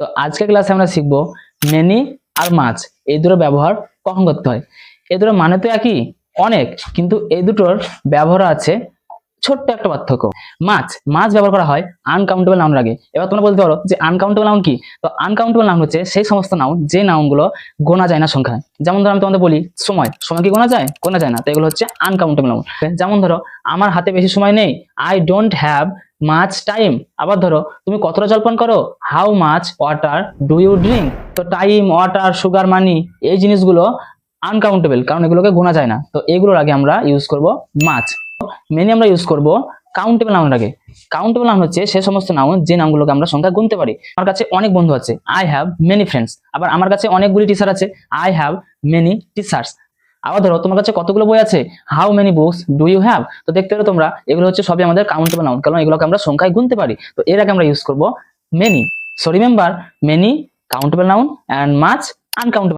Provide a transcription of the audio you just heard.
তো আজকের ক্লাসে আমরা শিখবো মেনি আর মাছ এই দুটোর ব্যবহার কখন করতে হয়। এই দুটোর মানে তো একই অনেক, কিন্তু এই দুটোর ব্যবহার আছে ছোট্ট একটা পার্থক্য। মাছ মাছ ব্যবহার করা হয় আনকাউন্টেবল নাউনের আগে। এবার তোমরা বলতে পারো যে আনকাউন্টেবল নাউন কি? তো আনকাউন্টেবল নাউন হচ্ছে সেই সমস্ত নাউন যে নাউনগুলো গোনা যায় না সংখ্যায়। যেমন ধরো আমি তোমাদের বলি সময়, সময় কি গোনা যায়? গোনা যায় না, তো এগুলো হচ্ছে আনকাউন্টেবল নাউন। যেমন ধরো আমার হাতে বেশি সময় নেই, I don't have much time. আবার ধরো তুমি কতটা জলপান করো, how much water do you drink. তো টাইম, ওয়াটার, সুগার, মানি এই জিনিসগুলো আনকাউন্টেবল, কারণ এগুলোকে গোনা যায় না। তো এগুলোর আগে আমরা ইউজ করব মাছ। মেনি আমরা ইউজ করব কাউন্টেবল নাউনের আগে। কাউন্টেবল নাউন হচ্ছে সে সমস্ত নাউন যে নামগুলোকে আমরা সংখ্যা গুনতে পারি। আমার কাছে অনেক বন্ধু আছে, আই হ্যাভ মেনি ফ্রেন্ডস। আবার আমার কাছে অনেকগুলি টিচার আছে, আই হ্যাভ মেনি টিচার্স। আবার ধরো তোমার কাছে কতগুলো বই আছে, how many books do you have. তো দেখতে পেলো তোমরা, এগুলো হচ্ছে সবই আমাদের কাউন্টেবল নাউন, কারণ এগুলোকে আমরা সংখ্যায় গুনতে পারি। তো এর আগে আমরা ইউজ করব many. So remember, many countable noun and much uncountable.